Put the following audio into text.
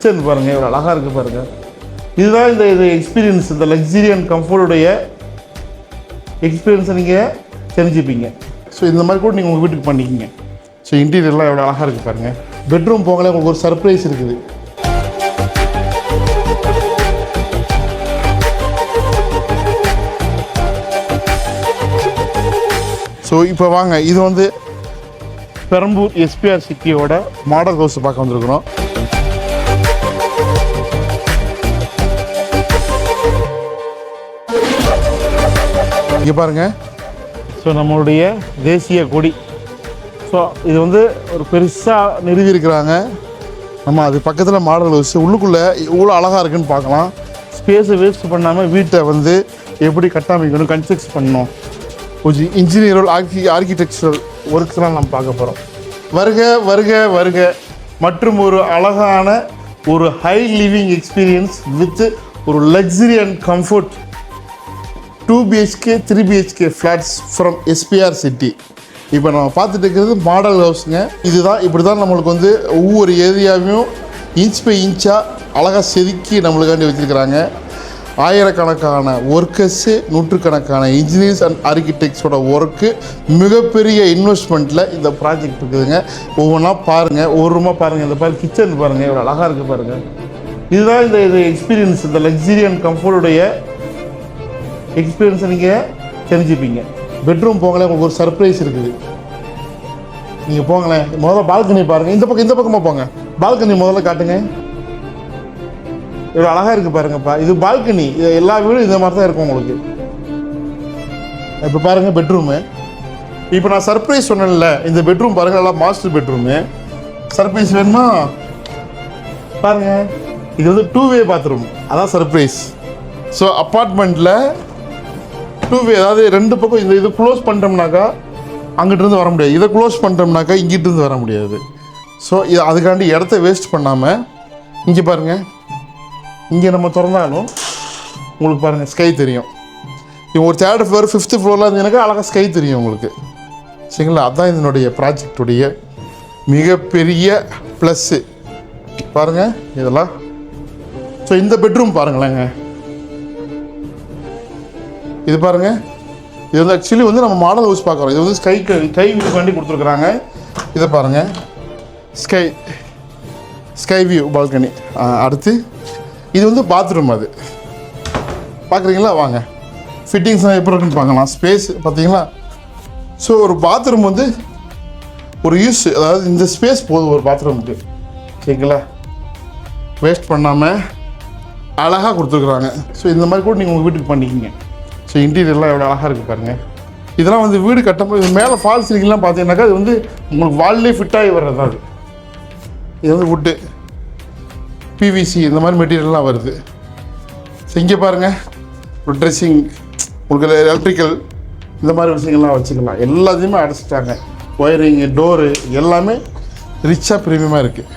Kitchen பாருங்கள் இவ்வளோ அழகாக இருக்குது பாருங்கள். இதுதான் இந்த எக்ஸ்பீரியன்ஸ், இந்த லக்ஸரி அண்ட் கம்ஃபர்ட்டுடைய எக்ஸ்பீரியன்ஸை நீங்கள் தெரிஞ்சுப்பீங்க. ஸோ இந்த மாதிரி கூட நீங்கள் உங்கள் வீட்டுக்கு பண்ணிக்கிங்க. ஸோ இன்டீரியர்லாம் எவ்வளோ அழகாக இருக்குது பாருங்கள். பெட்ரூம் போங்களே உங்களுக்கு ஒரு சர்ப்ரைஸ் இருக்குது. ஸோ இப்போ வாங்க, இது வந்து பெரம்பூர் எஸ்பிஆர் சிட்டியோட மாடல் ஹவுஸ் பார்க்க வந்திருக்கிறோம். இங்கே பாருங்கள், ஸோ நம்மளுடைய தேசிய கொடி. ஸோ இது வந்து ஒரு பெருசாக நிறுவி இருக்கிறாங்க. நம்ம அது பக்கத்தில் மாடல் ஹவுஸ், உள்ளுக்குள்ளே இவ்வளோ அழகாக இருக்குதுன்னு பார்க்கலாம். ஸ்பேஸை வேஸ்ட் பண்ணாமல் வீட்டை வந்து எப்படி கட்டமைக்கணும், கன்ஸ்ட்ரக்ட் பண்ணணும், கொஞ்சம் இன்ஜினியரல் ஆர்கிடெக்சரல் ஒர்க்ஸ்லாம் நம்ம பார்க்க போகிறோம். வருக வருக வருக மற்றும் ஒரு அழகான ஒரு ஹை லிவிங் எக்ஸ்பீரியன்ஸ் வித் ஒரு luxury and comfort 2 BHK 3 BHK flats from SPR city. இப்போ நம்ம பார்த்துட்டு இருக்கிறது மாடல் ஹவுஸுங்க. இதுதான் இப்படி தான் நம்மளுக்கு வந்து ஒவ்வொரு ஏரியாவையும் இன்ச் பை இன்ச்சாக அழகாக செதுக்கி நம்மளுக்காண்டி வச்சுருக்கிறாங்க. ஆயிரக்கணக்கான ஒர்க்கர்ஸு, நூற்றுக்கணக்கான இன்ஜினியர்ஸ் அண்ட் ஆர்கிடெக்ட்ஸோட ஒர்க்கு, மிகப்பெரிய இன்வெஸ்ட்மெண்ட்டில் இந்த ப்ராஜெக்ட் இருக்குதுங்க. ஒவ்வொன்றா பாருங்கள், ஒவ்வொரு ரூமாக பாருங்கள். இந்த பாருங்கள், கிச்சன் பாருங்கள் எவ்வளோ அழகாக இருக்குது பாருங்கள். இதுதான் இந்த எக்ஸ்பீரியன்ஸ், இந்த லக்ஸரி அண்ட் கம்ஃபர்ட்டுடைய எக்ஸ்பீரியன்ஸை நீங்கள் தெரிஞ்சுப்பீங்க. பெட்ரூம் போங்களேன், உங்களுக்கு ஒரு சர்ப்ரைஸ் இருக்குது. நீங்கள் போங்களேன், முதல்ல பால்கனி பாருங்கள். இந்த பக்கமாக போங்க, பால்கனி முதல்ல காட்டுங்க. இவ்வளோ அழகாக இருக்குது பாருங்கப்பா. இது பால்கனி, இது எல்லா வீடும் இந்த மாதிரி தான் இருக்கும் உங்களுக்கு. இப்போ பாருங்கள் பெட்ரூமு. இப்போ நான் சர்ப்ரைஸ் சொன்னேன்ல, இந்த பெட்ரூம் பாருங்கள், நல்லா மாஸ்டர் பெட்ரூமு. சர்ப்ரைஸ் வேணுமா பாருங்கள், இது வந்து 2-வே பாத்ரூம், அதான் சர்ப்ரைஸ். ஸோ அப்பார்ட்மெண்ட்டில் 2-வே, அதாவது 2 பக்கம் இது க்ளோஸ் பண்ணிட்டோம்னாக்கா அங்கிட்டிருந்து வர முடியாது, இதை க்ளோஸ் பண்ணிட்டோம்னாக்கா இங்கிட்டிருந்து வர முடியாது. ஸோ இது அதுக்காண்டி இடத்த வேஸ்ட் பண்ணாமல் இங்கே பாருங்கள், இங்கே நம்ம திறந்தாலும் உங்களுக்கு பாருங்கள் ஸ்கை தெரியும். இவங்க ஒரு 3rd ஃப்ளோர் 5th ஃப்ளோரில் இருந்தீங்கன்னாக்கா அழகாக ஸ்கை தெரியும் உங்களுக்கு. சரிங்களா? அதுதான் இதனுடைய ப்ராஜெக்டுடைய மிகப்பெரிய ப்ளஸ்ஸு. பாருங்கள் இதெல்லாம். ஸோ இந்த பெட்ரூம் பாருங்களேங்க, இது பாருங்கள். இது வந்து ஆக்சுவலி வந்து நம்ம மாடல் ஹவுஸ் பார்க்குறோம். இது வந்து ஸ்கை வியூ வேண்டி கொடுத்துருக்குறாங்க. இதை பாருங்கள், ஸ்கை வியூ பால்கனி. அடுத்து இது வந்து பாத்ரூம், அது பார்க்குறீங்களா? வாங்க, ஃபிட்டிங்ஸ்லாம் எப்படி இருக்குன்னு பார்க்கலாம். ஸ்பேஸ் பார்த்தீங்களா? ஸோ ஒரு பாத்ரூம் வந்து ஒரு யூஸ், அதாவது இந்த ஸ்பேஸ் போதும் ஒரு பாத்ரூமுக்கு. சரிங்களா? வேஸ்ட் பண்ணாமல் அழகாக கொடுத்துருக்குறாங்க. ஸோ இந்த மாதிரி கூட நீங்கள் உங்கள் வீட்டுக்கு பண்ணிக்கிங்க. ஸோ இன்டீரியர்லாம் எவ்வளோ அழகாக இருக்குது பாருங்கள். இதெல்லாம் வந்து வீடு கட்டும்போது மேலே ஃபால் சீலிங்லாம் பார்த்தீங்கன்னாக்கா அது வந்து உங்களுக்கு வால்லே ஃபிட்டாகி வர்றது தான். இது வந்து வுட்டு, பிவிசி இந்த மாதிரி மெட்டீரியல்லாம் வருது. ஸோ இங்கே பாருங்கள், ஒரு ட்ரெஸ்ஸிங், உங்களுக்கு எலக்ட்ரிக்கல் இந்த மாதிரி விஷயங்கள்லாம் வச்சுக்கலாம். எல்லாத்தையுமே அடைச்சிட்டாங்க. ஒயரிங்கு, டோரு எல்லாமே ரிச்சாக ப்ரீமியமாக இருக்குது.